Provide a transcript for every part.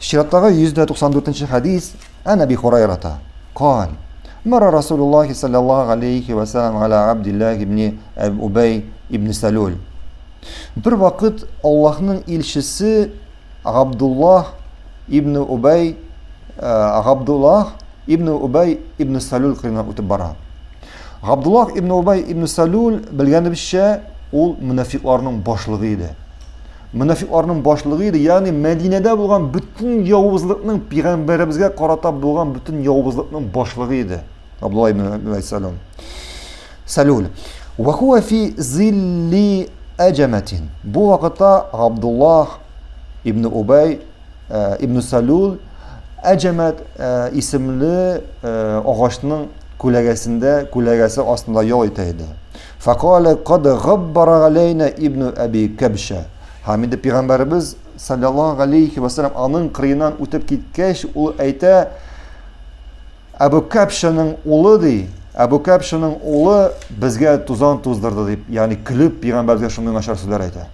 Şirattагы 194-нче хадис Ан Аби Хурайрата قال مر رسول الله صلى الله عليه وسلم على عبد الله بن أبي ибн Салул. Бер вакыт Аллаһның илчесе Габдуллах ибн Убай ибн Салул кырынан үтеп бара. Габдуллах ибн Убай ибн Салул белгәнебезчә ул мунафикларның башлыгы иде. Мунафикларның башлыгы иде, ягъни Мәдинәдә булган бүтән явызлыкның пәйгамбәребезгә карата булган бүтән явызлыкның башлыгы иде. Абдуллах ибн Убай Салул. Ва хуа фи зилли аҗаматин. Бу вакытта Абдуллах ибн Убай ибн Салул Аҗамат исемле агачның күләгәсе астында ял итә иде. Фақала қад габбара алейна ибн Аби Кабша. Хамиде пәйгамбәрбез саллаллаһу алейхи ва саллям аның кырыйнан үтеп киткәч, ул әйтә: Абу Кабшаның улы ди. Абу Кабшаның улы безгә тузан туздырды дип, ягъни килеп пәйгамбәргә шундый начар сүзләр әйтә.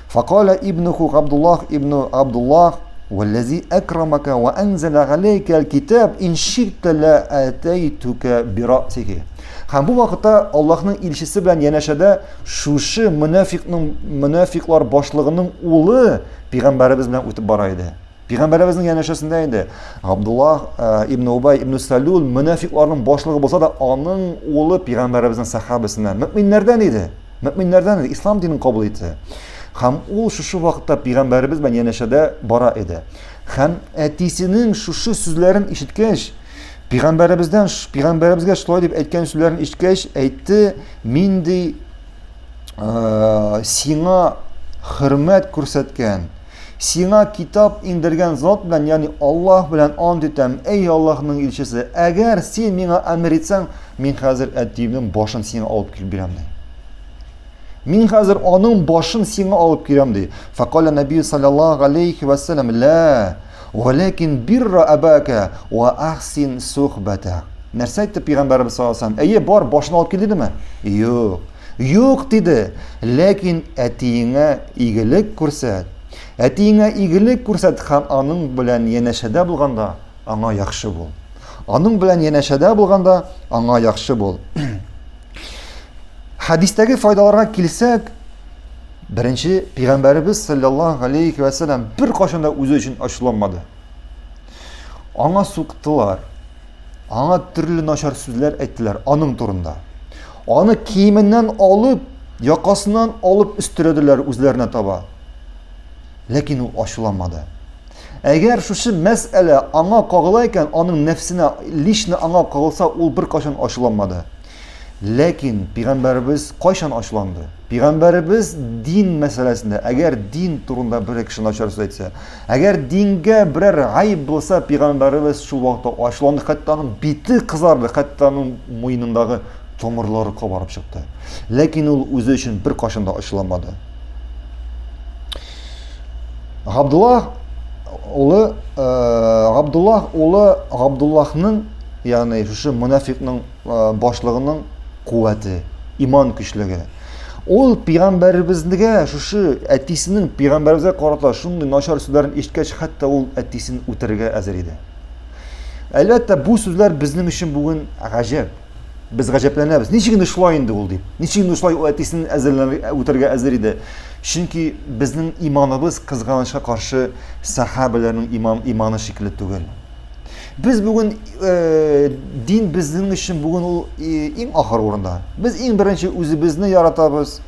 Фақала ибнуху Абдуллах ибн Абдуллах: والذي أكرمك وأنزل عليك الكتاب إن شئت لا آتيتك برأسك. Һәм бу вакытта Аллаһның илчесе белән янәшәдә шушы мунафиклар башлыгының улы пәйгамбәребез белән үтеп бара иде. Пәйгамбәребезнең янәшәсендә иде. Абдуллах ибн Убай ибн Салул мунафикларның башлыгы булса да, аның улы пәйгамбәребезнең сахабасыннан, мөэминнәрдән иде. Ислам динен кабул итте. Һәм ул шушы вакытта пәйгамбәребез белән янәшәдә бара иде. Һәм әтисенең шушы сүзләрен ишеткәч, пәйгамбәребезгә шулай дип әйткән сүзләрен ишеткәч, әйтте: "Мин ди сиңа хөрмәт күрсәткән, сиңа китап индергән зат белән, ягъни Аллаһ белән ант итәм, эй Аллаһның илчесе, әгәр син миңа әмер итсәң, мин хәзер әтиемнең башын сиңа алып килеп бирәм ди. Мин хәзер аның башын сиңа алып киләм ди." Фақала Нәби саллаллаһу алейхи ва саллям: "Ла, валакин бирра абака ва ахсин сухбата." Нәрсә әйтте пәйгамбәрбез саллаллаһу алейхи ва саллям? Бар башын алып кил дидеме? Юк диде. Ләкин әтиеңә игелек күрсәт. Әтиеңә игелек күрсәт һәм аның белән янәшәдә булганда аңа яхшы бул. Хадистәге файдаларга килсәк, беренче пәйгамбәрбез саллаллаһу алейхи ва саллям бер кашан да үзе өчен ачуланмады. Аңа суктылар, аңа төрле начар сүзләр әйттеләр аның турында. Аны киеменнән алып, якасыннан алып үстерәделәр үзләренә таба. Ләкин ул ачуланмады. Әгәр шушы мәсьәлә аңа кагыла икән, аның нәфсенә, лично аңа кагылса, ул бер кашан ачуланмады. Ләкин пәйгамбәрбез кайчан ачуланды? Пәйгамбәрбез дин мәсьәләсендә, әгәр дин турында бер кеше начар сүз әйтсә, әгәр дингә берәр гайб булса, пәйгамбәрбез шул вакытта ачуланды, хәтта аның бите кызарды, хәтта аның муенындагы томырлары кабарып чыкты. Ләкин ул үзе өчен бер кашан да ачуланмады. Габдуллах улы ягъни шушы мунафикның башлыгының куәте, иман көчлеге. Ул пәйгамбәребезгә, шушы әтисенең пәйгамбәребезгә карата шундый начар сүзләрен ишеткәч, хәтта ул әтисен үтерергә әзер иде. Әлбәттә, бу сүзләр безнең өчен бүген гаҗәп. Без гаҗәпләнәбез. Ничек инде шулай инде ул дип. Ничек инде шулай ул әтисен үтерергә әзер иде. Чөнки безнең иманыбыз кызганычка каршы сахабаларның иманы шикле түгел. Без бүген дин безнең өчен бүген ул иң ахыр урында. Без иң беренче үзебезне яратабыз.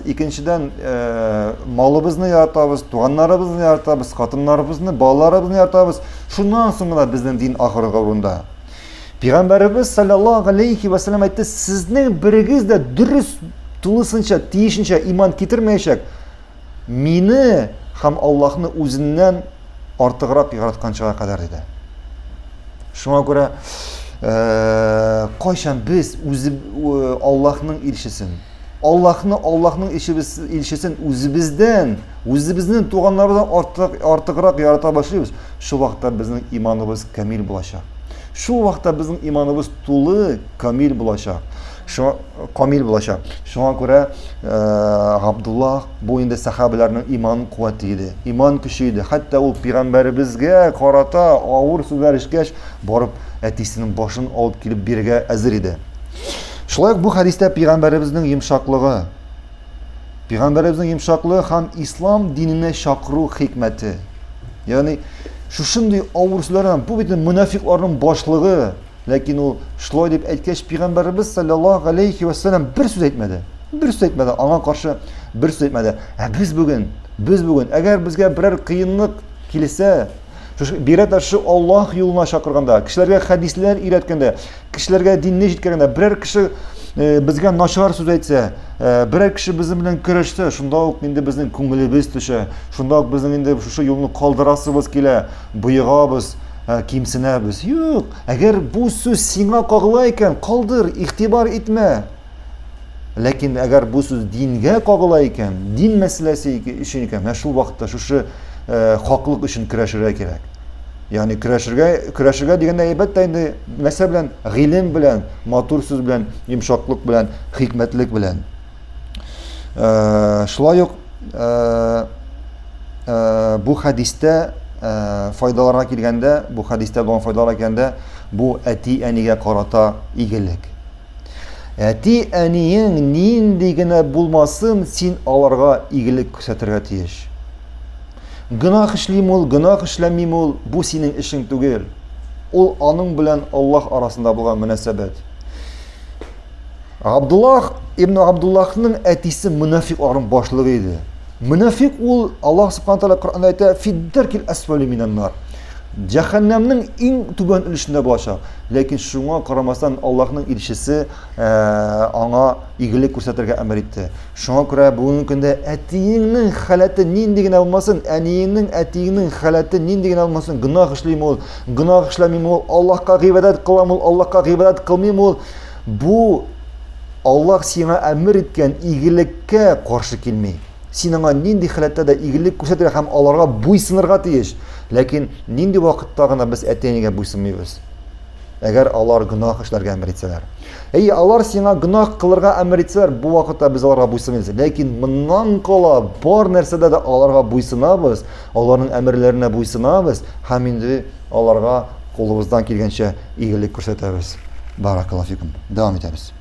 Икенчедән малыбызны яратабыз, туганнарыбызны яратабыз, хатыннарыбызны, балаларыбызны яратабыз. Шуннан соң гына безнең дин ахырга урында. Пәйгамбәрбез саллаллаһу алейхи ва саллям әйтте: "Сезнең берегез дә дөрес, тулысынча, тиешенчә иман китермәячәк, мине һәм Аллаһны үзеннән артыграк яратканчыга кадәр" диде. Шуңа күрә кайчан біз Аллаһның илчесен, Аллаһның илчесен үзебезнең туганнарыбыздан артыграк ярата башлыйбыз, шул вакытта безнең иманыбыз камил булачак. Шул вакытта безнең иманыбыз тулы, камил булачак. Шуңа камил булачак. Шуңа күрә Габдуллах бу инде сахабаларның иман куәте иде, иман көче иде. Хәтта ул пәйгамбәребезгә карата авыр сүзләр ишкәч, барып әтисенең башын алып килеп бирергә әзер иде. Шулай ук бу хәдистә пәйгамбәребезнең йомшаклыгы, пәйгамбәребезнең йомшаклыгы һәм ислам диненә чакыру хикмәте. Ягъни шушындый авыр сүзләрдән бу бит мунафикларның башлыгы. Ләкин ул шулай дип әйткәч, пәйгамбәребез саллаллаһу алейхи ва саллям бер сүз әйтмәде. Бер сүз әйтмәде, аңа каршы бер сүз әйтмәде. Без бүген, әгәр безгә берәр кыенлык килсә, бирәтә шу Аллаһ юлына чакырганда, кешеләргә хәдисләр өйрәткәндә, кешеләргә динне җиткәргәндә, берәр кеше безгә начар сүз әйтсә, берәр кеше безнең белән көрәшсә, шунда ук инде безнең күңелебез төшә, шунда ук безнең инде шушы юлны калдырасыбыз килә, буйгабыз, кимсенәбез. Юк, әгәр бу сүз сиңа кагыла икән, калдыр, игътибар итмә. Ләкин әгәр бу сүз дингә кагыла икән, дин мәсьәләсе өчен икән, шул вакытта шушы хаклык өчен көрәшергә кирәк. Ягъни көрәшергә дигәндә әйбәттә инде нәрсә белән, гыйлем белән, матур сүз белән, йомшаклык белән, хикмәтлек белән. Шулай ук бу хәдистә файдаларга килгәндә, бу хәдистә булган файдаларга килгәндә, бу әти-әнигә карата игелек. Әти-әниең нинди генә булмасын, син аларга игелек күрсәтергә тиеш. Гынах эшлим ул, гынах эшләмим ул, бу синең эшең түгел. Ул аның белән Аллаһ арасында булган мөнәсәбәт. Абдуллах ибн Абдуллахның әтисе мунафикларның башлыгы иде. Мунафик ул, Аллаһ субханәһу ва тааля Коръәндә әйтә, фиддаркил асфали минан нар. Җәһәннәмнең иң түбән өлешендә булачак. Ләкин шуңа карамастан Аллаһның илчесе аңа игелек күрсәтергә әмер итте. Шуңа күрә бүгенге көндә әтиеңнең халаты нинди генә булмасын, әниеңнең, әтиеңнең халаты нинди генә булмасын, гынах эшлим ул, гынах эшләмим ул, Аллаһка гыйбадат кылам ул, Аллаһка гыйбадат кылмыйм ул. Бу Аллаһ сиңа әмер иткән игелеккә каршы килми. Син аңа нинди халәттә дә игелек күрсәтергә һәм аларга буйсынырга тиеш. Ләкин нинди вакытта гына без әти-әнигә буйсынмыйбыз? Әгәр алар гынах эшләргә әмер итсәләр. Алар сиңа гынах кылырга әмер итсәләр, бу вакытта без аларга буйсынмыйбыз. Ләкин моннан кала бар нәрсәдә дә аларга буйсынабыз, аларның әмерләренә буйсынабыз һәм инде аларга кулыбыздан килгәнчә игелек күрсәтәбез. Баракаллаһу фикум. Дәвам итәбез.